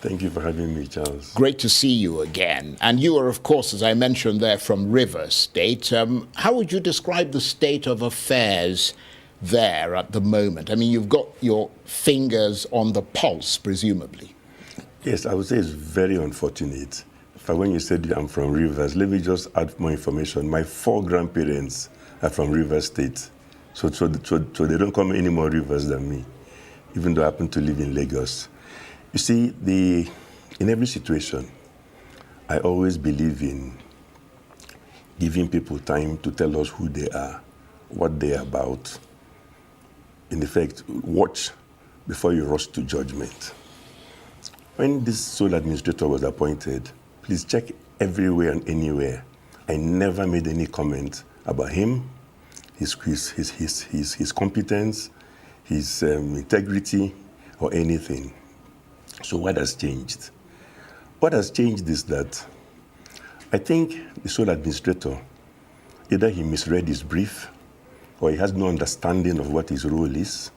Thank you for having me, Charles. Great to see you again. And you are, of course, as I mentioned there, from Rivers State. How would you describe the state of affairs there at the moment? I mean, you've got your fingers on the pulse, presumably. Yes, I would say it's very unfortunate. In fact, when you said I'm from Rivers, let me just add more information. My 4 grandparents are from Rivers State. So they don't come any more rivers than me, even though I happen to live in Lagos. You see, in every situation, I always believe in giving people time to tell us who they are, what they're about. In effect, watch before you rush to judgment. When this sole administrator was appointed, please check everywhere and anywhere. I never made any comment about him, his competence, his integrity, or anything. So what has changed? What has changed is that I think the sole administrator, either he misread his brief or he has no understanding of what his role is,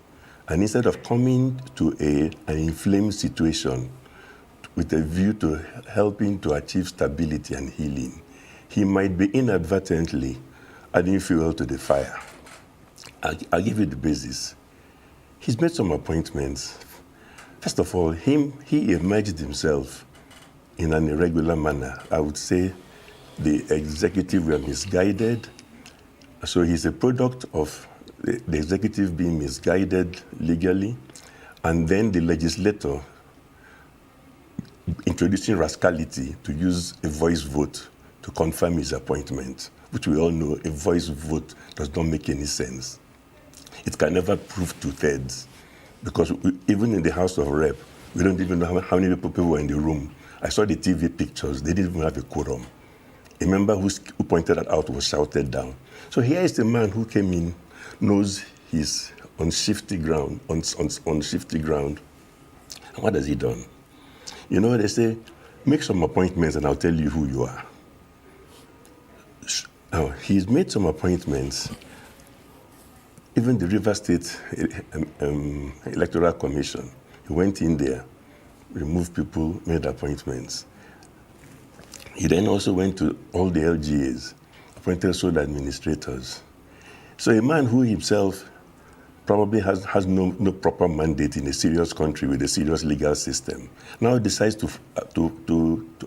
and instead of coming to an inflamed situation with a view to helping to achieve stability and healing, he might be inadvertently adding fuel to the fire. I'll give you the basis. He's made some appointments. First of all, he emerged himself in an irregular manner. I would say the executive were misguided. So he's a product of the executive being misguided legally, and then the legislator introducing rascality to use a voice vote to confirm his appointment, which we all know a voice vote does not make any sense. It can never prove 2/3. Because even in the House of Rep, we don't even know how many people were in the room. I saw the TV pictures. They didn't even have a quorum. A member who pointed that out was shouted down. So here is the man who came in, knows he's on shifty ground, on shifty ground. And what has he done? You know, they say, make some appointments and I'll tell you who you are. Now, he's made some appointments. Even the River State Electoral Commission, he went in there, removed people, made appointments. He then also went to all the LGAs, appointed sole administrators. So a man who himself probably has no proper mandate in a serious country with a serious legal system, now decides to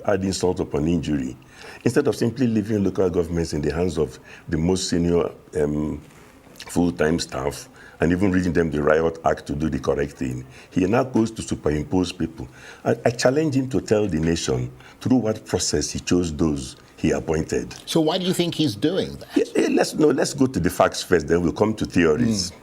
add insult upon injury. Instead of simply leaving local governments in the hands of the most senior full-time staff and even reading them the Riot Act to do the correct thing, he now goes to superimpose people. I challenge him to tell the nation through what process he chose those he appointed. So why do you think he's doing that? Yeah, let's go to the facts first, then we'll come to theories.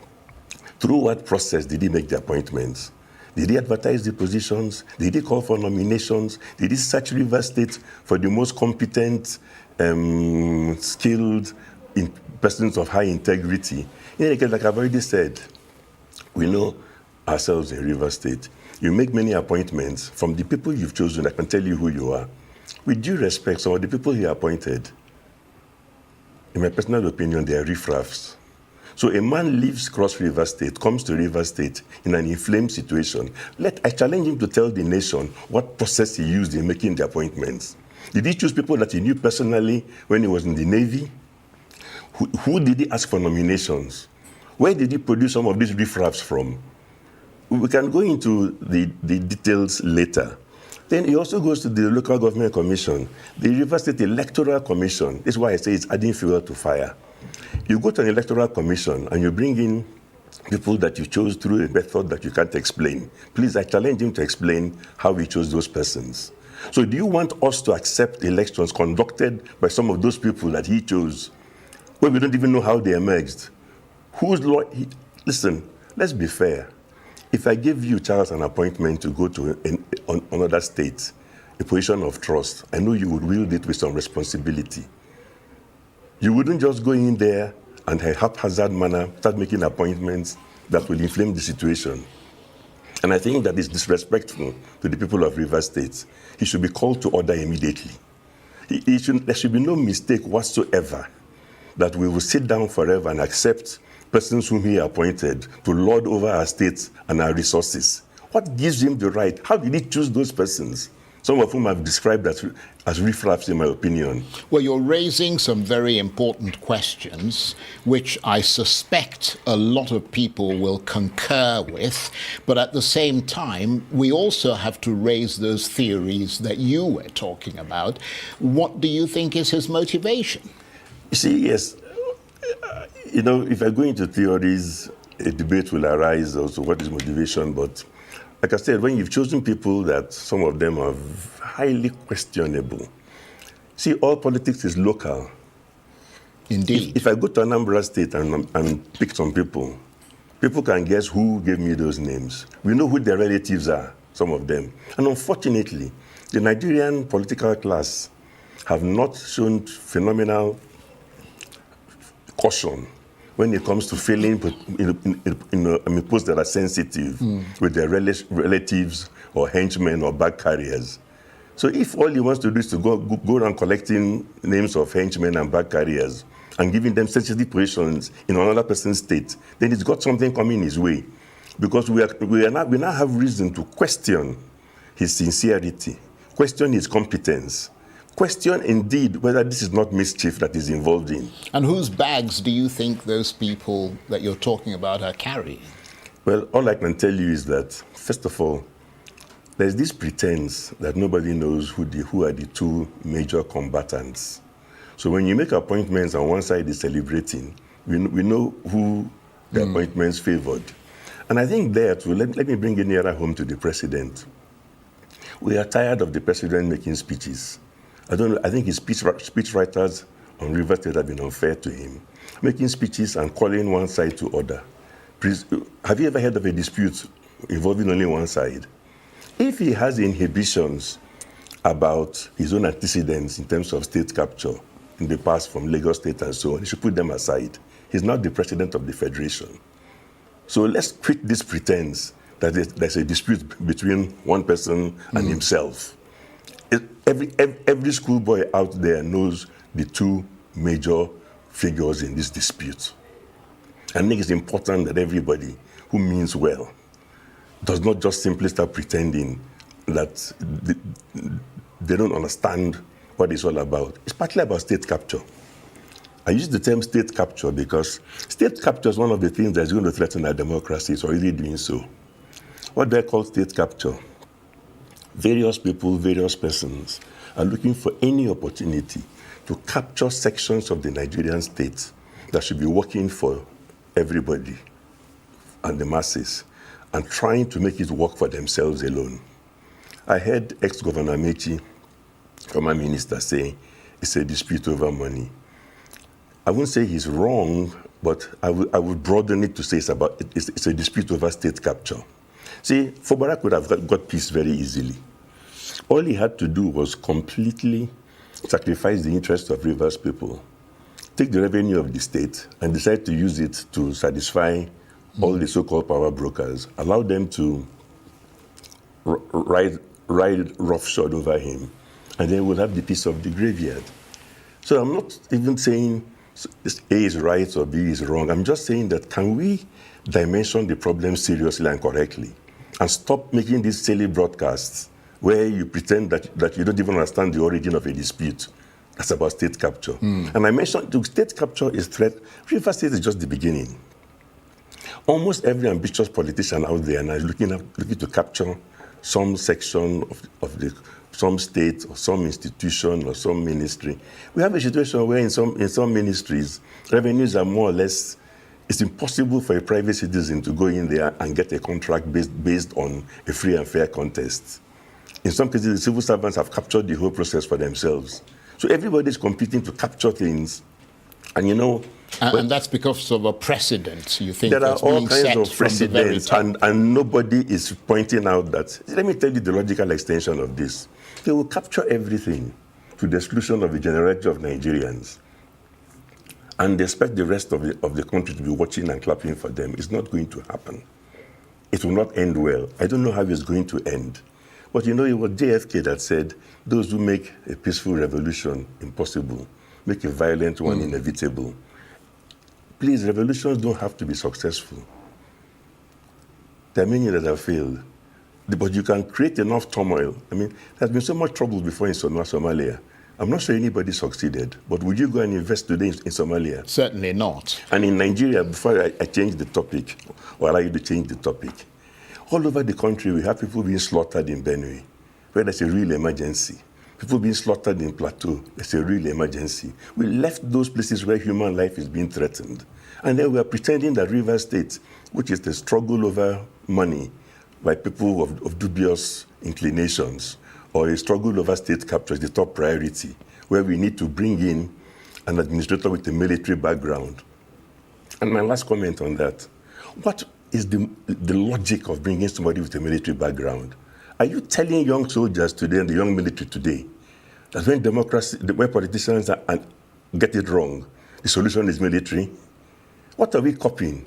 Through what process did he make the appointments? Did he advertise the positions? Did he call for nominations? Did he search River State for the most competent, skilled persons of high integrity? Like I've already said, we know ourselves in River State. You make many appointments from the people you've chosen. I can tell you who you are. With due respect, some of the people he appointed, in my personal opinion, they are riffraffs. So a man leaves Cross River State, comes to River State in an inflamed situation. I challenge him to tell the nation what process he used in making the appointments. Did he choose people that he knew personally when he was in the Navy? Who did he ask for nominations? Where did he produce some of these riffraffs from? We can go into the details later. Then he also goes to the Local Government Commission, the River State Electoral Commission. This is why I say it's adding fuel to fire. You go to an electoral commission and you bring in people that you chose through a method that you can't explain. Please, I challenge him to explain how he chose those persons. So do you want us to accept elections conducted by some of those people that he chose, where we don't even know how they emerged? Listen, let's be fair. If I give you, Charles, an appointment to go to another state, a position of trust, I know you would wield it with some responsibility. You wouldn't just go in there and in a haphazard manner start making appointments that will inflame the situation. And I think that is disrespectful to the people of River State. He should be called to order immediately. There should be no mistake whatsoever that we will sit down forever and accept persons whom he appointed to lord over our states and our resources. What gives him the right? How did he choose those persons? Some of whom I've described as riffraffs, in my opinion. Well, you're raising some very important questions, which I suspect a lot of people will concur with. But at the same time, we also have to raise those theories that you were talking about. What do you think is his motivation? You see, yes, if I go into theories, a debate will arise also, what is motivation, but like I said, when you've chosen people that some of them are highly questionable. See, all politics is local. Indeed. If I go to Anambra State and pick some people can guess who gave me those names. We know who their relatives are, some of them. And unfortunately, the Nigerian political class have not shown phenomenal caution when it comes to failing in posts that are sensitive with their relatives or henchmen or bag carriers. So if all he wants to do is to go around collecting names of henchmen and bag carriers and giving them sensitive positions in another person's state, then he's got something coming his way. Because we now have reason to question his sincerity, question his competence, question indeed whether this is not mischief that is involved in. And whose bags do you think those people that you're talking about are carrying? Well, all I can tell you is that, first of all, there's this pretense that nobody knows who are the two major combatants. So when you make appointments and one side is celebrating, we know who the appointments favored. And I think there too, let me bring it nearer home to the president. We are tired of the president making speeches. I think his speech writers on River State have been unfair to him, making speeches and calling one side to order. Have you ever heard of a dispute involving only one side? If he has inhibitions about his own antecedents in terms of state capture in the past from Lagos State and so on, he should put them aside. He's not the president of the federation. So let's quit this pretense that there's a dispute between one person and himself. Every schoolboy out there knows the two major figures in this dispute. I think it's important that everybody who means well does not just simply start pretending that they don't understand what it's all about. It's partly about state capture. I use the term state capture because state capture is one of the things that's going to threaten our democracy. It's already doing so. What do I call state capture? Various people, various persons are looking for any opportunity to capture sections of the Nigerian state that should be working for everybody and the masses and trying to make it work for themselves alone. I heard ex-Governor Mechi, former minister, say it's a dispute over money. I wouldn't say he's wrong, but I would broaden it to say it's a dispute over state capture. See, Fubara could have got peace very easily. All he had to do was completely sacrifice the interests of Rivers people, take the revenue of the state and decide to use it to satisfy all the so-called power brokers, allow them to ride roughshod over him, and then we'll have the peace of the graveyard. So I'm not even saying A is right or B is wrong. I'm just saying that can we dimension the problem seriously and correctly and stop making these silly broadcasts where you pretend that you don't even understand the origin of a dispute. That's about state capture. And I mentioned the state capture is threat. River State is just the beginning. Almost every ambitious politician out there now is looking to capture some section of some state or some institution or some ministry. We have a situation where in some ministries, revenues are more or less, it's impossible for a private citizen to go in there and get a contract based on a free and fair contest. In some cases, the civil servants have captured the whole process for themselves. So everybody is competing to capture things. And and that's because of a precedent, you think? There are all kinds of precedents, and nobody is pointing out that. Let me tell you the logical extension of this. They will capture everything to the exclusion of the generality of Nigerians. And they expect the rest of the country to be watching and clapping for them. It's not going to happen. It will not end well. I don't know how it's going to end. But it was JFK that said, those who make a peaceful revolution impossible, make a violent one inevitable. Please, revolutions don't have to be successful. There are many that have failed. But you can create enough turmoil. I mean, there's been so much trouble before in Somalia. I'm not sure anybody succeeded, but would you go and invest today in Somalia? Certainly not. And in Nigeria, before I change the topic, or allow you to change the topic, all over the country we have people being slaughtered in Benue, where there's a real emergency. People being slaughtered in Plateau, there's a real emergency. We left those places where human life is being threatened. And then we are pretending that Rivers State, which is the struggle over money by people of dubious inclinations, or a struggle over state capture is the top priority, where we need to bring in an administrator with a military background. And my last comment on that, what is the logic of bringing somebody with a military background? Are you telling young soldiers today and the young military today that when politicians get it wrong, the solution is military? What are we copying?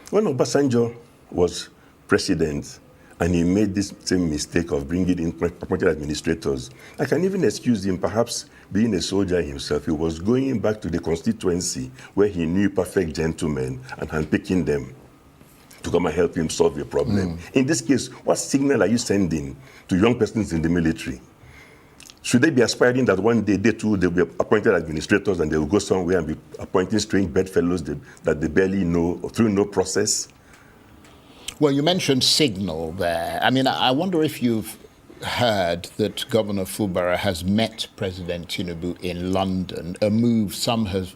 When Obasanjo was president, and he made this same mistake of bringing in appointed administrators, I can even excuse him, perhaps being a soldier himself. He was going back to the constituency where he knew perfect gentlemen and handpicking them to come and help him solve a problem. In this case, what signal are you sending to young persons in the military? Should they be aspiring that one day they too they'll be appointed administrators and they will go somewhere and be appointing strange bedfellows that they barely know through no process? Well, you mentioned signal there. I mean, I wonder if you've heard that Governor Fubara has met President Tinubu in London, a move some have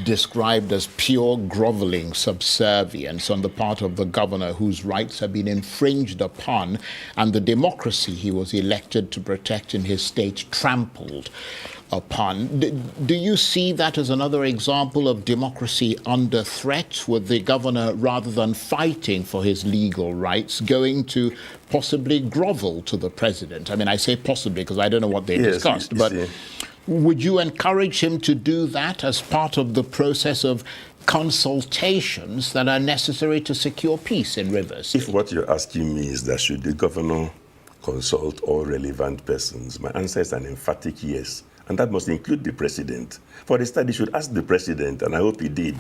described as pure groveling subservience on the part of the governor whose rights have been infringed upon and the democracy he was elected to protect in his state trampled upon. Do you see that as another example of democracy under threat, with the governor, rather than fighting for his legal rights, going to possibly grovel to the president? I mean, I say possibly because I don't know what they discussed, but would you encourage him to do that as part of the process of consultations that are necessary to secure peace in Rivers? If what you're asking me is that should the governor consult all relevant persons, my answer is an emphatic yes. And that must include the president. For the start, he should ask the president, and I hope he did.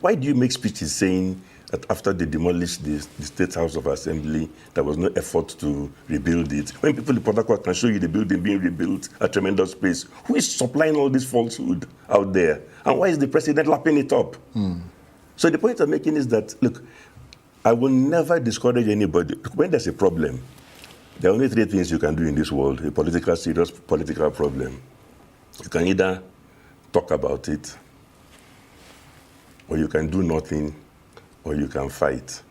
Why do you make speeches saying that after they demolished the State House of Assembly, there was no effort to rebuild it? When people in Port Harcourt can show you the building being rebuilt at tremendous pace, who is supplying all this falsehood out there? And why is the president lapping it up? So the point I'm making is that, look, I will never discourage anybody. When there's a problem, there are only three things you can do in this world: a serious political problem. You can either talk about it, or you can do nothing, or you can fight.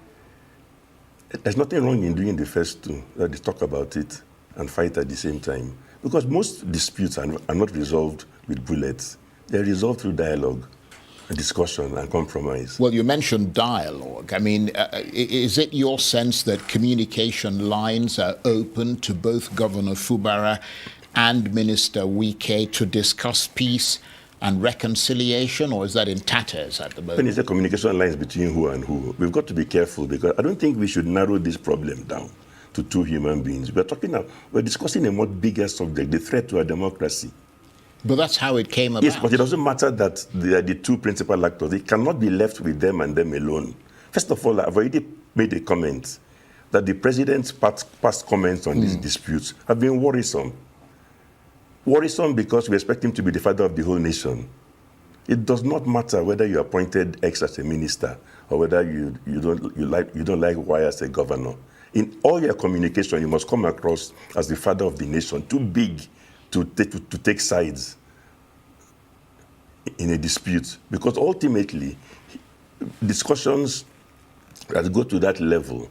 There's nothing wrong in doing the first two, that is talk about it and fight at the same time. Because most disputes are not resolved with bullets. They're resolved through dialogue, discussion, and compromise. Well, you mentioned dialogue. I mean, is it your sense that communication lines are open to both Governor Fubara and Minister Wike to discuss peace and reconciliation, or is that in tatters at the moment? When you say communication lines between who and who, we've got to be careful, because I don't think we should narrow this problem down to two human beings. We're discussing a much bigger subject, the threat to our democracy. But that's how it came about. Yes, but it doesn't matter that they are the two principal actors. It cannot be left with them and them alone. First of all, I've already made a comment that the president's past comments on these disputes have been worrisome. Worrisome because we expect him to be the father of the whole nation. It does not matter whether you appointed X as a minister or whether you don't like Y as a governor. In all your communication, you must come across as the father of the nation, too big to take sides in a dispute. Because ultimately, discussions that go to that level,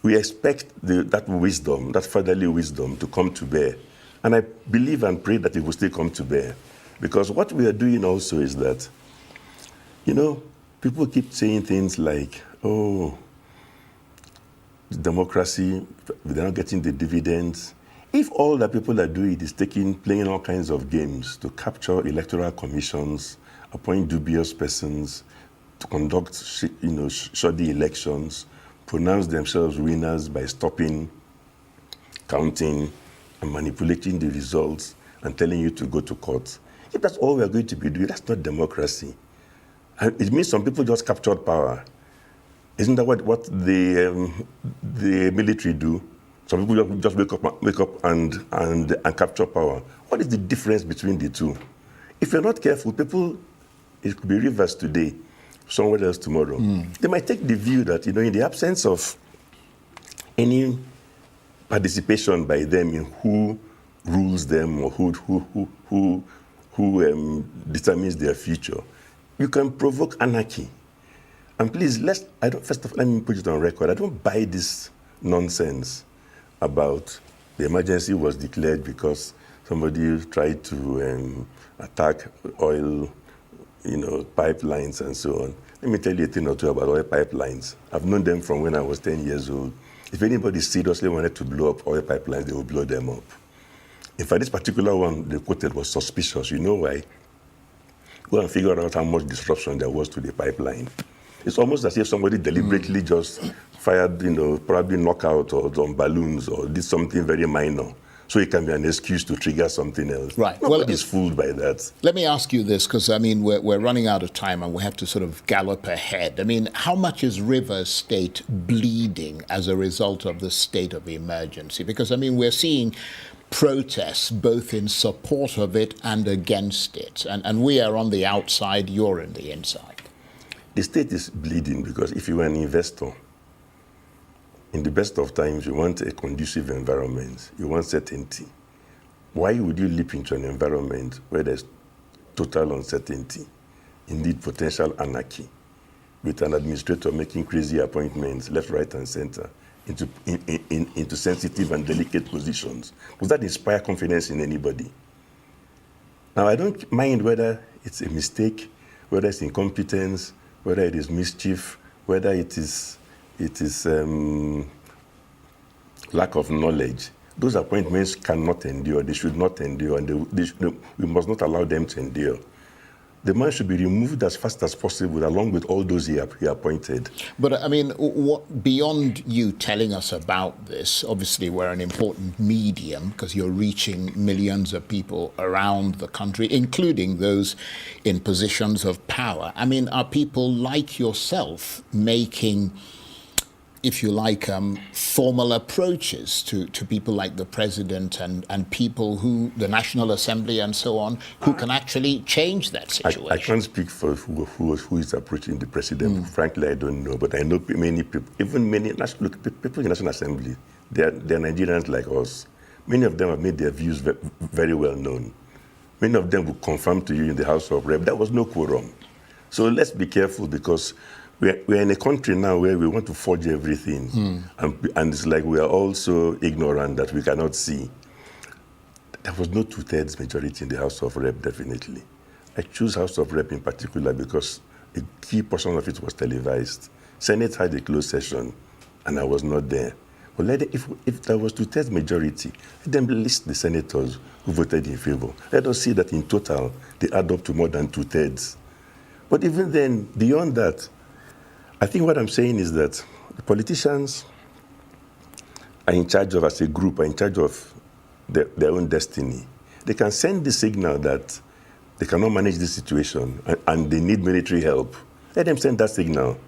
we expect that wisdom, that fatherly wisdom, to come to bear. And I believe and pray that it will still come to bear. Because what we are doing also is that, people keep saying things like, oh, democracy, they're not getting the dividends. If all that people are doing is playing all kinds of games to capture electoral commissions, appoint dubious persons, to conduct shoddy elections, pronounce themselves winners by stopping counting and manipulating the results and telling you to go to court. If that's all we're going to be doing, that's not democracy. And it means some people just captured power. Isn't that what the military do? Some people just wake up and capture power. What is the difference between the two? If you're not careful, people, it could be Rivers today, somewhere else tomorrow. They might take the view that, in the absence of any participation by them in who rules them or who determines their future, you can provoke anarchy. And please, first of all, let me put it on record. I don't buy this nonsense about the emergency was declared because somebody tried to attack oil, pipelines and so on. Let me tell you a thing or two about oil pipelines. I've known them from when I was 10 years old. If anybody seriously wanted to blow up oil pipelines, they would blow them up. In fact, this particular one they quoted was suspicious. You know why? Go and figure out how much disruption there was to the pipeline. It's almost as if somebody deliberately just fired, probably knockout or on balloons or did something very minor, so it can be an excuse to trigger something else. Right. Nobody's fooled by that. Let me ask you this, because, we're running out of time and we have to sort of gallop ahead. How much is Rivers State bleeding as a result of the state of emergency? Because, we're seeing protests both in support of it and against it. And we are on the outside, you're on the inside. The state is bleeding because if you were an investor, in the best of times, you want a conducive environment. You want certainty. Why would you leap into an environment where there's total uncertainty, indeed potential anarchy, with an administrator making crazy appointments left, right, and center into sensitive and delicate positions? Does that inspire confidence in anybody? Now, I don't mind whether it's a mistake, whether it's incompetence, whether it is mischief, whether it is lack of knowledge. Those appointments cannot endure. They should not endure, and we must not allow them to endure. The man should be removed as fast as possible, along with all those he appointed. But what beyond you telling us about this? Obviously, we're an important medium because you're reaching millions of people around the country, including those in positions of power. Are people like yourself making, if you like, formal approaches to people like the president and people who, the National Assembly and so on, who can actually change that situation? I can't speak for who is approaching the president. Frankly, I don't know. But I know many people, even people in the National Assembly, they're Nigerians like us. Many of them have made their views very well known. Many of them will confirm to you in the House of Rep. There was no quorum. So let's be careful because we're in a country now where we want to forge everything. And it's like we are all so ignorant that we cannot see. There was no 2/3 majority in the House of Rep, definitely. I choose House of Rep in particular because a key portion of it was televised. Senate had a closed session, and I was not there. But if there was 2/3 majority, let them list the senators who voted in favor. Let us see that in total, they add up to more than 2/3. But even then, beyond that, I think what I'm saying is that the politicians are in charge of, as a group, are in charge of their own destiny. They can send the signal that they cannot manage this situation and they need military help. Let them send that signal.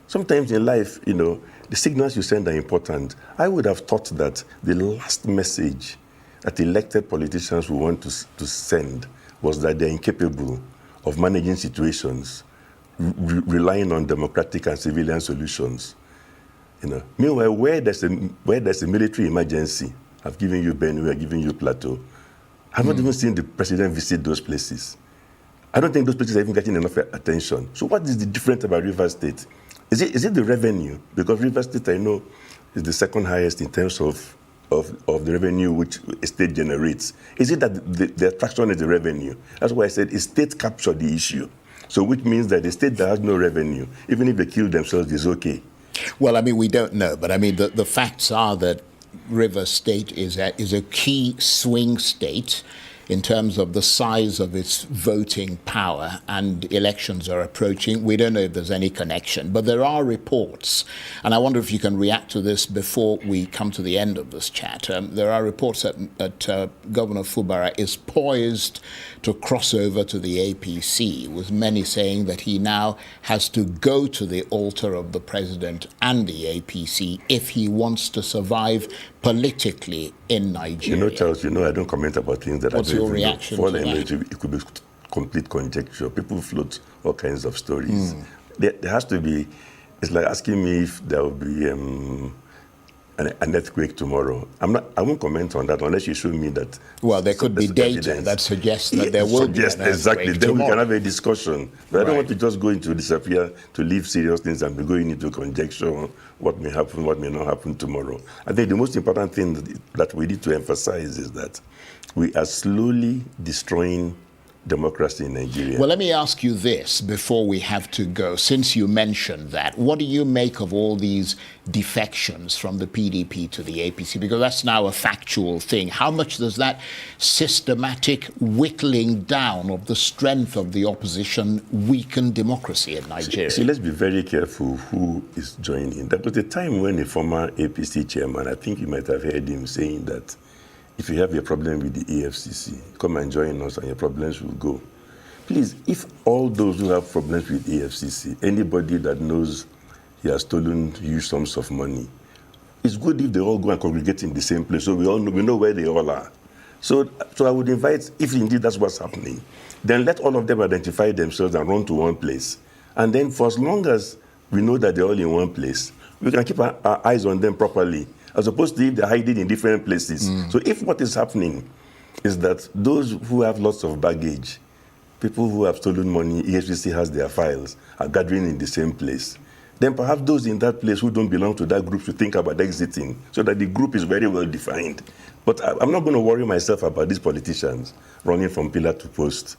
Sometimes in life, the signals you send are important. I would have thought that the last message that elected politicians would want to send was that they're incapable of managing situations, relying on democratic and civilian solutions. Meanwhile, where there's a military emergency, I've given you Benue, I've given you Plateau. I've not even seen the president visit those places. I don't think those places are even getting enough attention. So what is the difference about Rivers State? Is it the revenue? Because Rivers State, I know, is the second highest in terms of the revenue which a state generates. Is it that the attraction is the revenue? That's why I said a state captured the issue. So which means that a state that has no revenue, even if they kill themselves, is okay. Well, we don't know, but the facts are that Rivers State is a key swing state. in terms of the size of its voting power, and elections are approaching. We don't know if there's any connection, but there are reports, and I wonder if you can react to this before we come to the end of this chat. There are reports that Governor Fubara is poised to cross over to the APC, with many saying that he now has to go to the altar of the president and the APC if he wants to survive politically in Nigeria. You know, Charles, I don't comment about things that What's I don't your even know. reaction For to all I know, that? it could be complete conjecture. People float all kinds of stories. There has to be, it's like asking me if there will be an earthquake tomorrow. I won't comment on that unless you show me that. Well, there could be data evidence that suggests that there will be an earthquake exactly. Then we tomorrow. can have a discussion. But I don't Right. want to just go into disappear to leave serious things and be going into conjecture on what may happen, what may not happen tomorrow. I think the most important thing that we need to emphasize is that we are slowly destroying democracy in Nigeria. Well, let me ask you this before we have to go. Since you mentioned that, what do you make of all these defections from the PDP to the APC? Because that's now a factual thing. How much does that systematic whittling down of the strength of the opposition weaken democracy in Nigeria? See, let's be very careful who is joining. There was a time when a former APC chairman, I think you might have heard him saying that if you have a problem with the EFCC, come and join us and your problems will go. Please, if all those who have problems with EFCC, anybody that knows he has stolen huge sums of money, it's good if they all go and congregate in the same place so we know where they all are. So I would invite, if indeed that's what's happening, then let all of them identify themselves and run to one place. And then for as long as we know that they're all in one place, we can keep our eyes on them properly, as opposed to if they're hiding in different places. So if what is happening is that those who have lots of baggage, people who have stolen money, EFCC has their files, are gathering in the same place, then perhaps those in that place who don't belong to that group should think about exiting so that the group is very well defined. But I'm not going to worry myself about these politicians running from pillar to post.